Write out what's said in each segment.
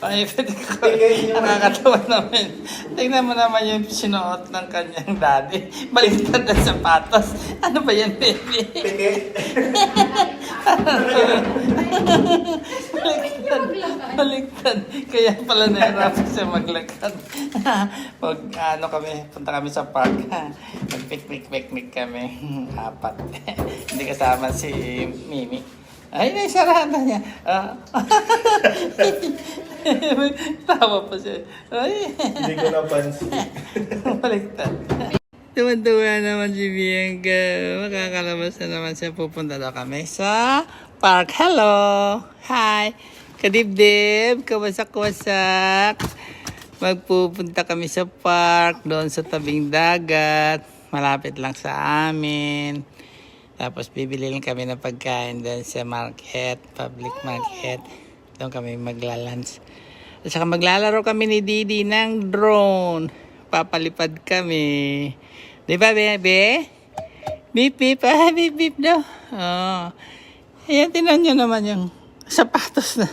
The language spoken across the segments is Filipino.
Ay, pwede ko. Nakakatawa naman. Tingnan mo naman yung sinuot ng kanyang daddy. Baliktad na sapatos. Ano ba yan, baby? Baliktad. Kaya pala nahirapan siya maglakad. Pag punta kami sa park. Mag-picnic kami. Apat. Hindi kasama si Mimi. Ay, naisarada niya. Tawa pa siya. Ay. Hindi ko napansin. Baliktad. Tuwan-tuwa naman si Bianca. Makakalabas na naman siya. Pupunta daw kami sa park. Hello! Hi! Kadibdib! Kawasak-wasak! Magpupunta kami sa park. Doon sa tabing dagat. Malapit lang sa amin. Tapos bibili lang kami ng pagkain doon sa market, public market. Doon kami maglalunch. At saka maglalaro kami ni Didi ng drone. Papalipad kami. Di ba, bebe? Beep, beep. Beep, beep daw. Oh. Ayan, tinan nyo naman yung sapatos na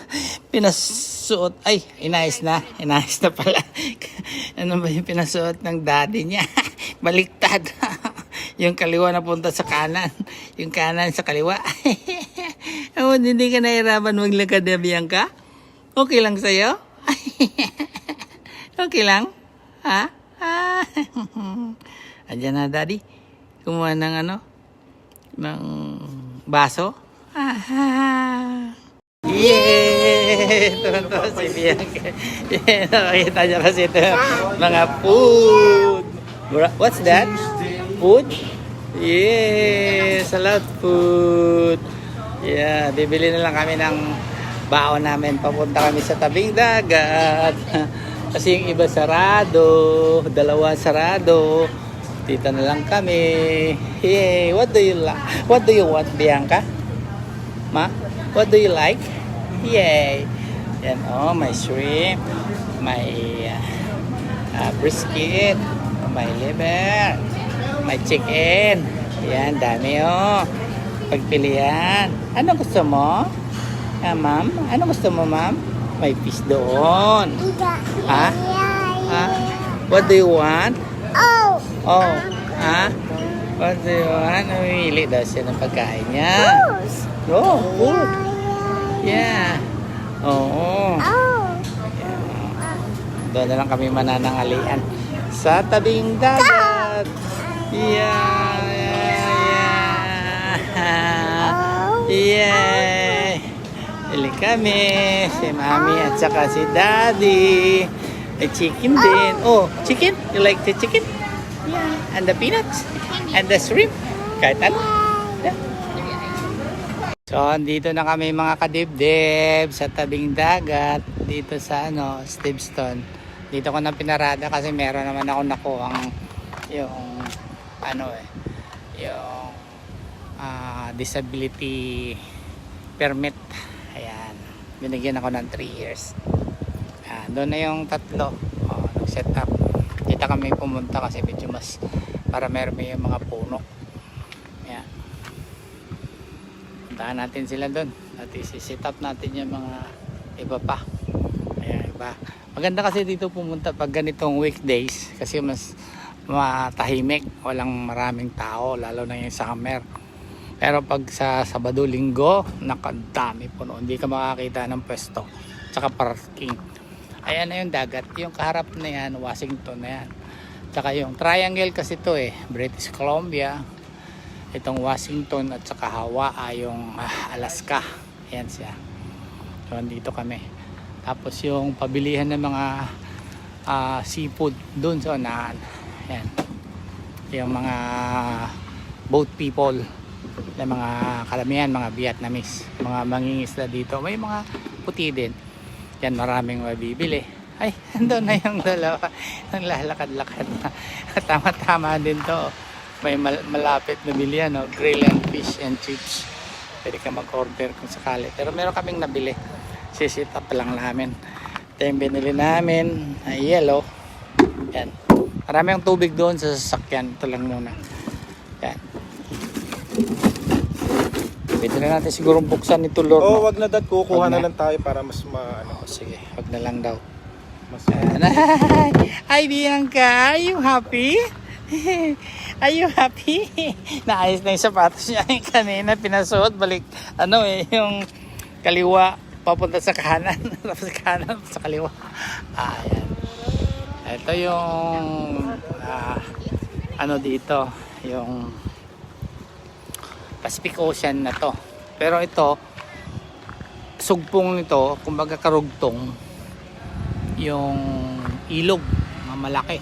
pinasuot. Ay, inayos na. Inayos na pala. Ano ba yung pinasuot ng daddy niya? Baliktad. Yung kaliwa na punta sa kanan. Yung kanan sa kaliwa. Oh, hindi ka nahirapan maglakad na, Bianca? Okay lang sa'yo? Okay lang? Ha? Andiyan na, daddy. Kumuha ng ng baso. Yay! Tuwan-tuwa si Bianca. Nakakita niya kasi ito. Mga food. What's that? Food? Yes, a lot food. Yeah, bibili na lang kami ng baon namin. Papunta kami sa tabing dagat. Kasi yung iba sarado, dalawa sarado. Dito na lang kami. Yay, what do you want, Bianca? Ma? What do you like? Yay. Yan, oh, my shrimp, my brisket, my liver, may chicken. Yan, dami oh. Pagpilian. Ano gusto mo? Ma'am? Ano gusto mo, ma'am? May fish doon. Ha? Ha? What do you want? Oh. Ha? What do you want? Namimili daw siya ng pagkain niya. Oh, food. Yeah. Oo. Yeah. Doon na lang kami mananangalian sa tabing dagat. Yeah. Bili kami. Si mami at saka si daddy. May chicken din. Oh, chicken? You like the chicken? Yeah. And the peanuts? And the shrimp? Kahit ano? Yeah. So, dito na kami mga kadibdib sa tabing dagat. Dito sa Steveston. Dito ko na pinarada kasi meron naman ako nakuhang yung yung disability permit. Ayan, binigyan ako ng 3 years. Doon na yung tatlo nag-set up. Dito kami pumunta kasi medyo mas para meron yung mga puno. Ayan, puntahan natin sila doon at isi-set up natin yung mga iba pa. Ayan, iba. Maganda kasi dito pumunta pag ganitong weekdays kasi mas matahimik, walang maraming tao, lalo na yung summer. Pero pag sa Sabado, Linggo, nakadami puno, hindi ka makakita ng pwesto tsaka parking. Ayan na yung dagat, yung kaharap na yan, Washington na yan, tsaka yung triangle kasi to British Columbia, itong Washington at saka Hawaii, yung Alaska. Ayan siya. So dito kami. Tapos yung pabilihan ng mga seafood dun sa unahan. Yan. Yung mga boat people na mga kalamihan, mga Vietnamese, mga mangingisda dito. May mga puti din. Yan, maraming mabibili. Ay, andun na yung dalawa. Ang lalakad-lakad na. Tama-tama din to. May malapit na bilihan, grill and fish and chips. Pwede ka mag-order kung sakali. Pero meron kaming nabili. Sisit up lang namin. Ito yung binili namin. Yellow. Yan. Marami ang tubig doon sa sasakyan. Ito lang muna. Yan. Pwede na natin siguro buksan ito, Lord. Oh, No? wag na dad, kukuha Wag na na. lang tayo para mas maano. Oh, sige, wag na lang daw. Mas Hi, Bianca. Are you happy? Are you happy? Naayos na yung sapatos niya kanina. Pinasuot. Balik, yung kaliwa. Papunta sa kanan. Tapos sa kanan, sa kaliwa. Ayan. Ito yung, dito. Yung Pacific Ocean na to. Pero ito, sugpong nito, kumbaga karugtong, yung ilog, mga malaki.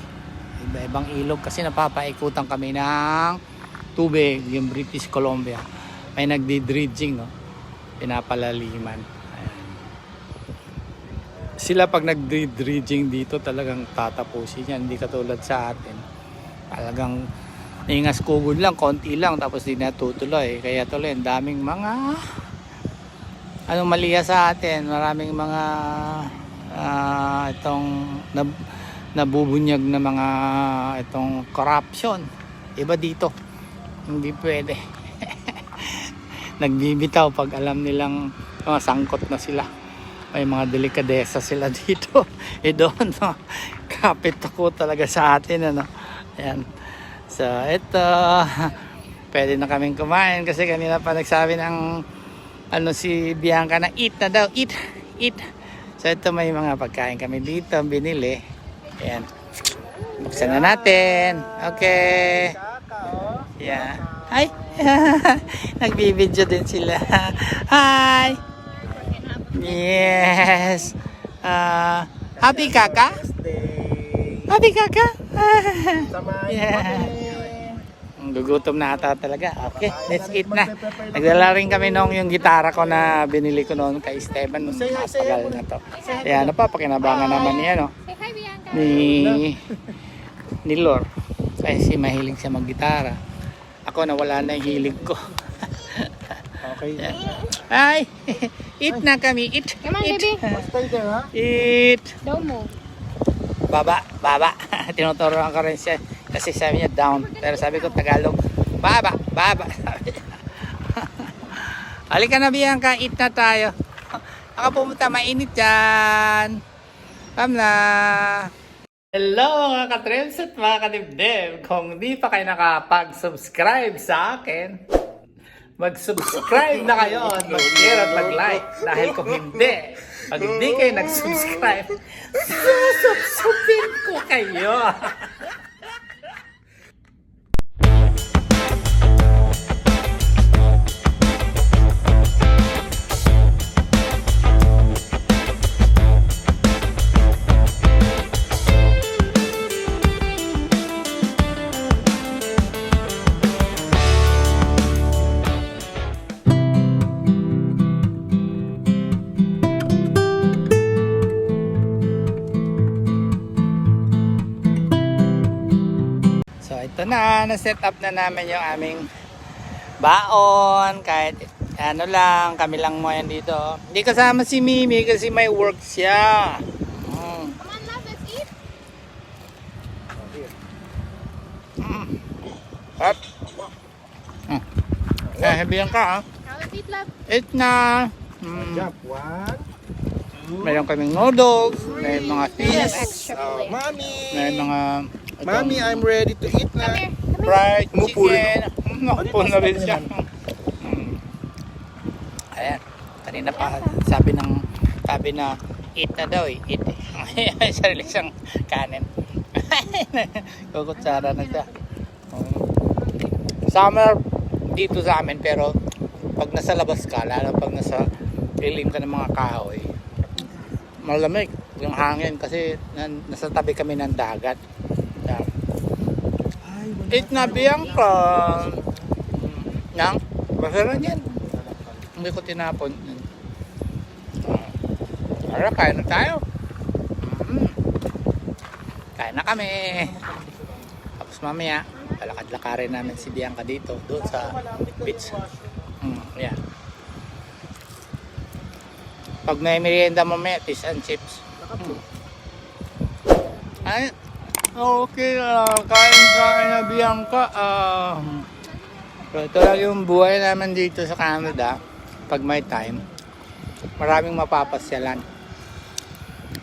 Iba-ibang ilog kasi napapaikutan kami ng tubig, yung British Columbia. May nagdi-dredging, no? Pinapalaliman. Ayan. Sila pag nagdi-dredging dito talagang tatapusin yan. Hindi katulad sa atin. Talagang ingas kugod lang, konti lang, tapos di natutuloy. Kaya tuloy, ang daming mga maliya sa atin. Maraming mga nabubunyag na mga itong corruption. Iba dito, hindi pwede. Nagbibitaw pag alam nilang mga sangkot na sila. May mga delikadesa sila dito. Doon, no? Kapit ako talaga sa atin, Ayan. So ito, pwede na kaming kumain kasi kanina pa nagsabi ng si Bianca na eat na daw, eat. So ito, may mga pagkain kami dito binili. Ayan, buksan na natin. Okay. Yeah. Hi. Nagbibideo din sila. Hi. Yes. Happy kaka? Happy kaka? Yeah. Gugutom na ata talaga. Okay, let's eat na. Nagdala rin kami yung gitara ko na binili ko noon kay Esteban. Tagal na to. Kaya napapakinabangan naman niya, ni Lord. Kasi mahilig siya mag-gitara. Ako nawala na yung hilig ko. okay. Ay, eat na kami. Eat. Come on, Eat. baby. Stay there, ha? Eat. Don't move. Baba. Tinuturuan ko rin siya. Kasi sabi niya down. Pero sabi ko Tagalog. Baba. Halika na, Bianca. Eat na tayo. Pumunta, mainit dyan. Pam na. Hello mga katrils at mga kadibdib. Kung di pa kayo nakapag-subscribe sa akin, mag-subscribe na kayo at mag-share at mag-like. Dahil kung hindi, pag hindi kayo nag-subscribe, susubsubin ko kayo. Ito na-set up na namin yung aming baon. Kahit lang, kami lang mo yan dito. Hindi kasama si Mimi kasi may work siya. Come on, love, let's eat. Up. Habihan ka, ha? Now let's eat, love. Eat na. Jump. 1, 2. Mayroon kaming noodles, may mga fish, Extra Mommy! may mga Mommy, I'm ready to eat na. Come here. fried Mupul. chicken. Nakapul na rin siya. Ayan. Kanina pa sabi na eat na daw, eat. May sarili siyang kanin. Kukutsara na siya. Summer dito sa amin, pero pag nasa labas ka, lalo pag nasa piling ka ng mga kahoy, malamig yung hangin kasi nasa tabi kami ng dagat. Eat na, Bianca. Nang, basta lang yan. Hindi ko tinapon. Ara, kain na tayo. Kain na kami. Tapos mamaya, palakad-lakarin namin si Bianca dito, doon sa beach. Yeah. Pag may merienda mamaya, fish and chips. Ay, okay, kain na Bianca. So ito lang yung buhay naman dito sa Canada. Pag may time, maraming mapapasyalan.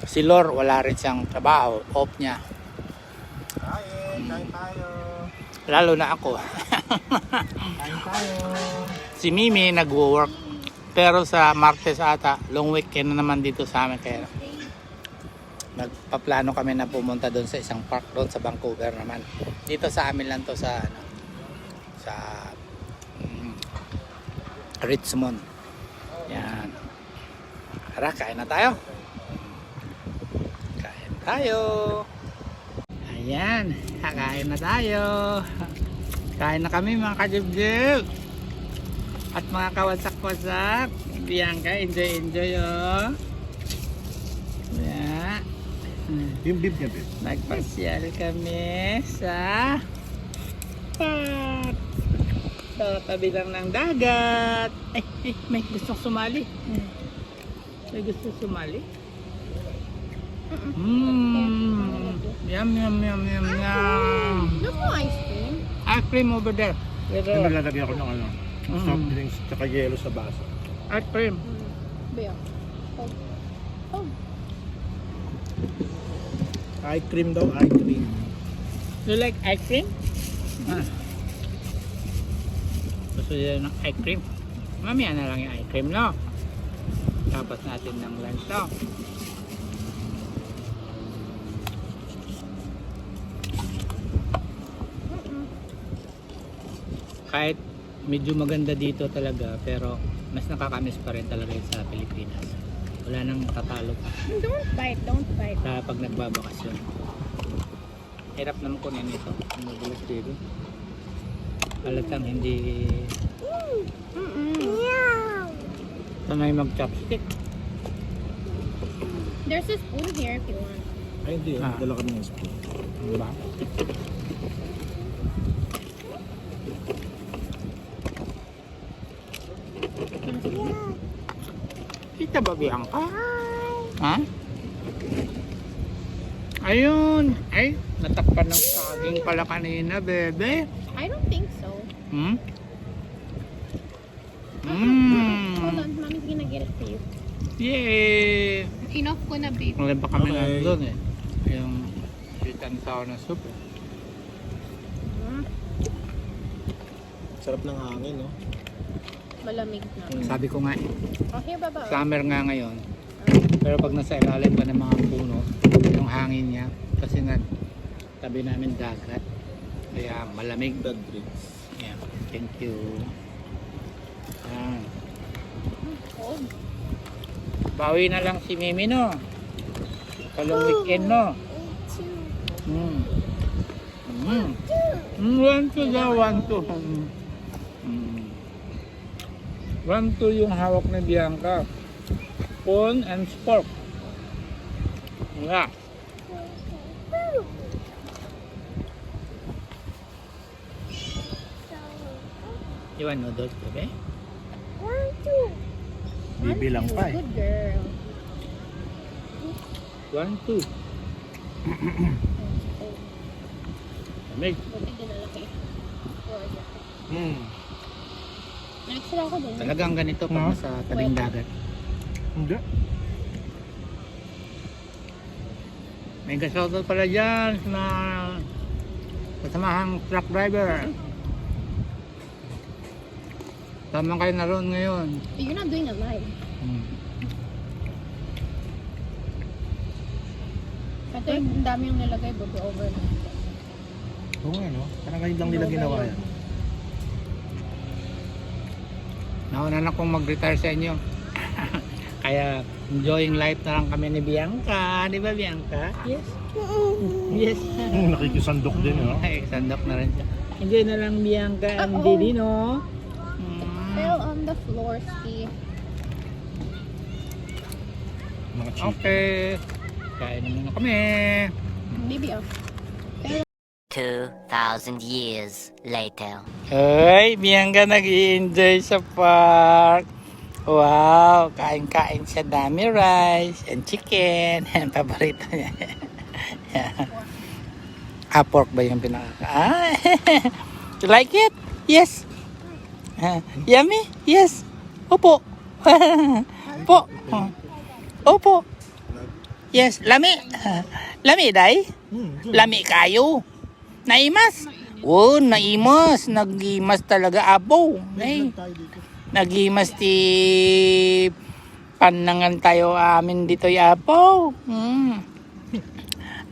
Si Lor, wala rin siyang trabaho. Off niya. Kain tayo. Lalo na ako. Kain tayo. Si Mimi nag-work. Pero sa Martes ata, long weekend na naman dito sa amin. Kaya nagpaplano kami na pumunta doon sa isang park doon sa Vancouver naman. Dito sa amin lang to sa ano, sa Richmond. Yan. Tara, kain na tayo. Kain tayo. Ayan, kakain na tayo. Kain na kami mga kajibjib. At mga kawasak-wasak. Bianca, enjoy oh. Yeah. Yung beef niya, beef. Nagpasyal kami sa park. Sa tabi lang ng dagat. May gustong sumali. May gustong sumali. Yum, yum, yum, yum, yum. There's no ice cream. Ice cream over there. Yung naglalagay ako ng ano, soft drinks tsaka yelo sa baso. Ice cream. Bea. Oh. Oh. Ice cream daw, ice cream. You like ice cream? Gusto nila ng ice cream? Mamaya na lang yung ice cream, no? Tapos natin ng lunch, no? Kahit medyo maganda dito talaga, pero mas nakakamiss pa rin talaga yun sa Pilipinas. Wala nang tatalo pa Don't fight, don't fight. sa pag nagbabakasyon. Hirap naman kunin ito. Ang magulat dito. Halatang hindi sanay mag-chopstick. There's a spoon here if you want. Ay, hindi. Ah. Dala kami ng spoon. Diba? Kita ba Bianca? Ha? Ayun! Ay, natakpan ng saging pala kanina, bebe. I don't think so. Hmm? Hold on, mommy's gonna get it for you. Yay! Enough ko na, babe. Ngayon pa kami Okay. nandun eh. Yung sweet and sour na soup eh. Sarap ng hangin, no? Malamig na. Sabi ko nga eh, Oh, here, baba. summer nga ngayon. Pero pag nasa ilalim pa ng mga puno, yung hangin niya, kasi nga tabi namin dagat. Kaya malamig. Dad drinks. Yeah, thank you. Ah. Cold. Bawi na lang si Mimi, no? Kalong weekend, no? Mm. Mm. 1-2 daw, 1-2. 1-2 yung hawak ni Bianca. Spoon and fork. Yeah. You want noodles, bebe? Bibilang pa eh. Good girl. 1-2. Lamig. Buti ginalaki. Next lang ako dun. Talagang ganito pag No? nasa tabing dagat. Hindi. May shoutout pala dyan sa mga kasamahang truck driver. Tama kayo naroon ngayon. You're not doing it live. Ito yung dami yung nilagay, bago over na. Oo nga, no? Parang ngayon lang nila ginawa yan. Nauna na akong mag-retire sa inyo. Kaya enjoying life na lang kami ni Bianca. Di ba Bianca? Yes. Yes. Nakikisandok din, no? Ay, sandok na rin siya. Enjoy na lang Bianca and Uh-oh. Didi, no? Fell on the floor, Steve. Mga chicken. Okay. Kain na muna kami. Baby, oh. 2,000 years later. Ay, Bianca nag-i-enjoy sa park. Wow, kain-kain siya, dami rice and chicken. Yan, paborito niya. Pork ba yung pinaka? You like it? Yes. Yummy? Yes. Opo. Po. Opo. Yes, lami. Lami, day? Lami kayo. Naimas? Oh, naimas. Nagimas talaga apo. Ay. Nagimas ti panangan tayo amin dito apo.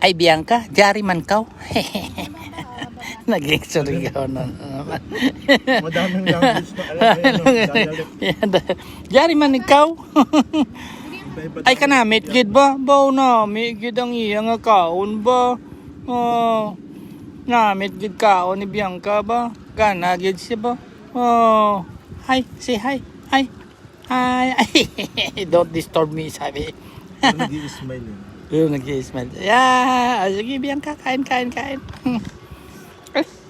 Ay, Bianca, jari man kaw. Naging surigaw na naman. Madaming language na alam. Jari man ikaw. Iba-iba Ay, kanamit gid ba? Baw namit gid ang iya nga kaon ba? Oh, namit gid kaon ni Bianca ba? Gana gid siya ba? Oh, hi, say hi. Hi. Hi. Don't disturb me, sabi. Nag-i-smile yun. Yung nag-i-smile. Yeah, sige Bianca, kain.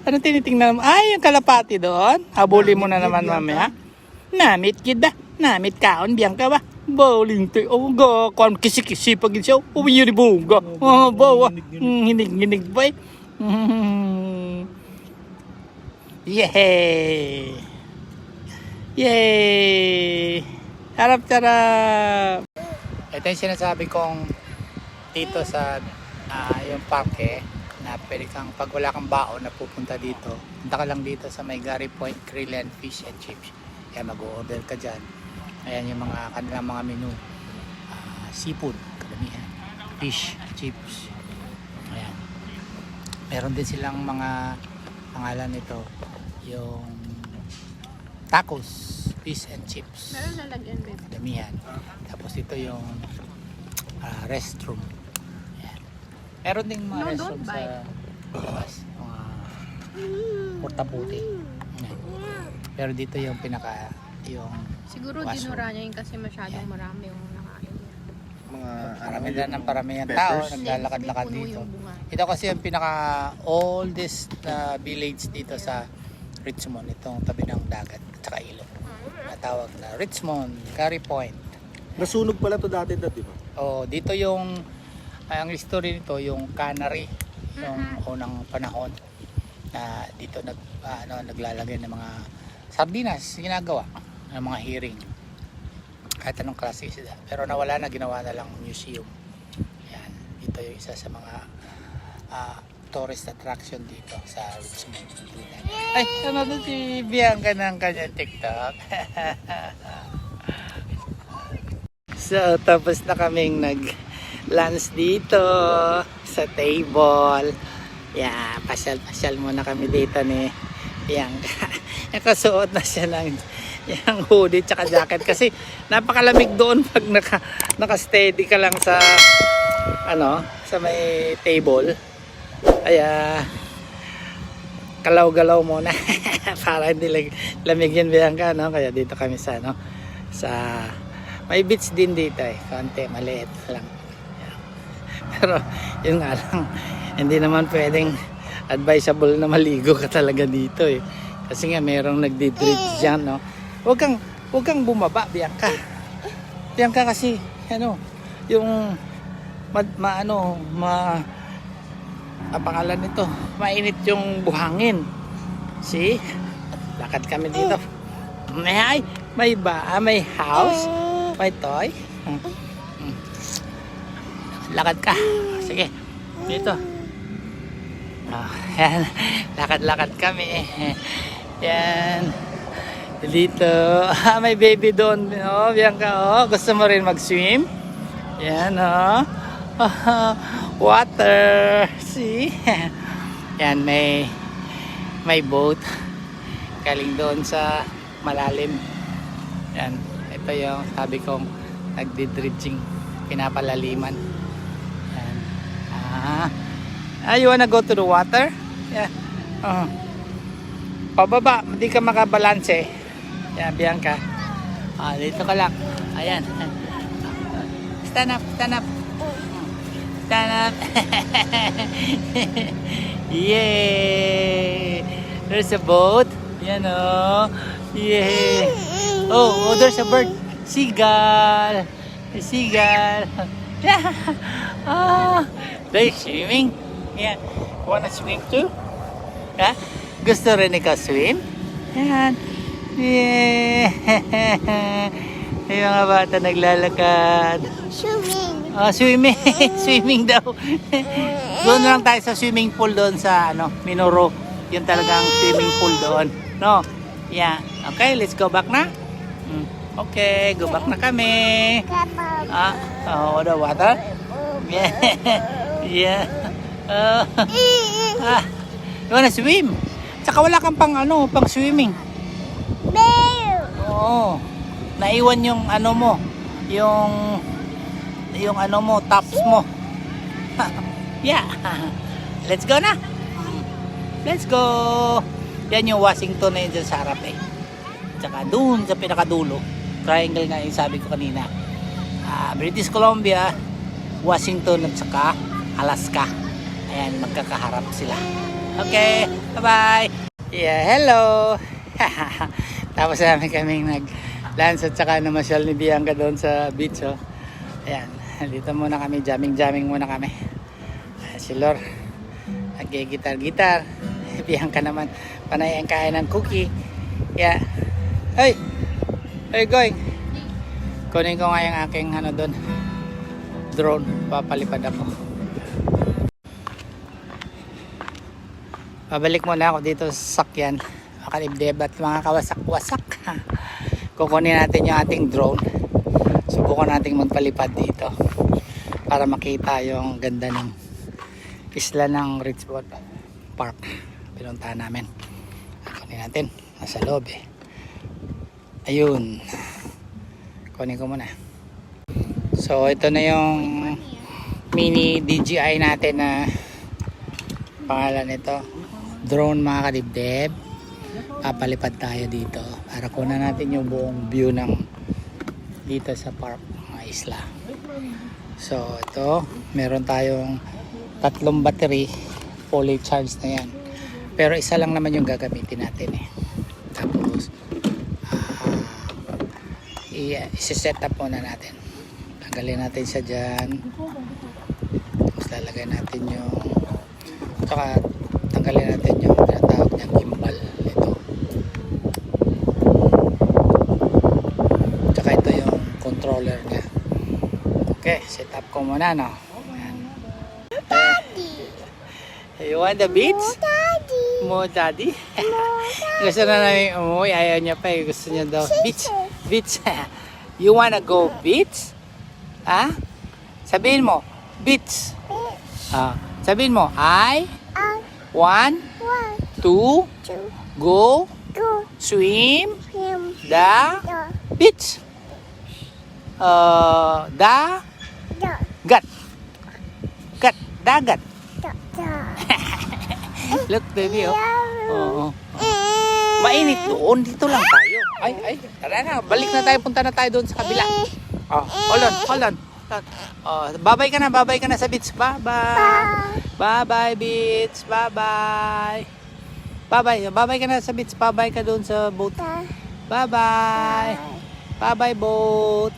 Ano tinitingnan mo? Ay, yung kalapati doon. Habulin mo na naman mamaya. Namit gid ba? Namit kaon Bianca ba? Bowling to. Oh, go. Kung kisi-kisi pag siya. Umiyo ni Bunga. Oh, bawa. Hinig ba eh. Yay! Yay! Harap-harap! Ito yung sinasabi kong dito sa yung parke na pwede kang pag wala kang baon na pupunta dito. Punta ka lang dito sa may Gary Point Grill and Fish and Chips. Kaya mag-order ka dyan. Ayan yung mga kanilang mga menu. Seafood, karamihan. Fish, chips. Ayan. Meron din silang mga pangalan nito. Yung tacos, fish and chips. Meron na lagyan, babe. Karamihan. Tapos ito yung restroom. Ayan. Meron ding mga No, restroom don't sa buy. labas. Mga portabuti. Ayan. Pero dito yung yung Siguro washroom. dinura niya yun kasi masyadong marami yung nakain niya. Mga Parami ng tao peppers. naglalakad-lakad Puno dito. yung bunga. Ito kasi yung pinaka oldest na village dito sa Richmond, itong tabi ng dagat at saka ilog. Natawag na Richmond, Gary Point. Nasunog pala to dati di ba? Oh, dito yung ang history nito yung cannery yung unang panahon na dito naglalagay ng mga sardinas ginagawa ng mga herring. Kahit anong klase sila. Pero nawala na, ginawa na lang museum. Yan. Ito yung isa sa mga tourist attraction dito sa Richmond. Ay, ano to si Bianca ng kanya TikTok? So, tapos na kaming nag-lunch dito sa table. Yeah, pasyal-pasyal muna kami dito ni Bianca. Nakasuot na siya ng yung hoodie tsaka jacket kasi napakalamig doon pag naka-steady ka lang sa sa may table. Kaya galaw-galaw muna para hindi lamig yan Bianca, no? Kaya dito kami sa sa may beach din dito konti maliit lang. Pero yun nga lang, hindi naman pwedeng advisable na maligo ka talaga dito kasi nga merong nagdi-dredge dyan, no? Huwag kang bumaba, Bianca. Bianca kasi, yung ang pangalan nito, mainit yung buhangin. See? Lakad kami dito. May house, may toy. Lakad ka. Sige, dito. Yan. Lakad-lakad kami. Yan. Dito. May baby doon. Oh, Bianca. Gusto mo rin mag-swim? Yan, water. See? Yan, may boat. Galing doon sa malalim. Yan. Ito yung sabi kong nagdi-dredging. Pinapalaliman. Yan. You wanna go to the water? Yeah. Pababa, hindi ka makabalanse. Yan, Bianca. Dito ka lang. Ayan. Stand up. Stand up. Yay! There's a boat. Yan Yay! Oh, there's a bird. Seagull. They're swimming. Yeah. Wanna swim too? Ha? Gusto rin ikaw swim? Yan. Yeah. Yung mga bata naglalakad. Swimming. Swimming. Swimming daw. Doon lang tayo sa swimming pool doon sa Minoro. Yun talagang swimming pool doon. No? Yeah. Okay, let's go back na. Okay, go back na kami. The water? Yeah. Yeah. You wanna swim? Tsaka wala kang pang swimming. Bear. Oo. Naiwan yung mo, yung tops mo. Yeah. Let's go na. Let's go. Yan yung Washington na yun dyan sa harap eh. Tsaka dun sa pinakadulo. Triangle nga yung sabi ko kanina. British Columbia, Washington at saka Alaska. Ayan, magkakaharap sila. Okay, bye-bye. Yeah, hello. Tapos namin kaming nag-lunch at saka namasyal ni Bianca doon sa beach. Oh. Ayan, dito muna kami, jamming muna kami. Si Lor, nag-gitar-gitar. Bianca naman, panay ang kain ng cookie. Yeah. Hey! Hey, going! Kunin ko nga yung aking doon. Drone, papalipad ako. Pabalik muna ako dito sa sakyan, makalibdib at mga kawasak-wasak. Kukunin natin yung ating drone. Subukan natin magpalipad dito para makita yung ganda ng isla ng Richmond Park. Pinuntahan namin. Kunin natin, nasa loob eh. Ayun, kunin ko muna. So ito na yung mini DJI natin na pangalan nito, drone mga kadibdib. Papalipad tayo dito para kunan natin yung buong view ng dito sa park, mga isla. So ito, meron tayong 3 battery, fully charged na yan, pero isa lang naman yung gagamitin natin eh. Tapos isi-set up muna natin. Tanggalin natin siya dyan, tapos lalagay natin yung saka tanggalin natin yung tinatawag niyang gimbal ito, saka ito yung controller niya. Okay, set up ko muna Ayan. You want the beach? Mo daddy? Gusto na namin umuwi, ayaw niya pa eh. Gusto niya daw beach. Beach. You wanna go beach? Ha? Sabihin mo beach. Sabihin mo I want to go swim the beach. Dagat. Look baby, Oo. Mainit doon, dito lang tayo. Ay, tara na, balik na tayo, punta na tayo doon sa kabila. Hold on. Babay ka na sa beach. Bye beach. Babay ka na sa beach. Babay ka doon sa boat. Bye boat.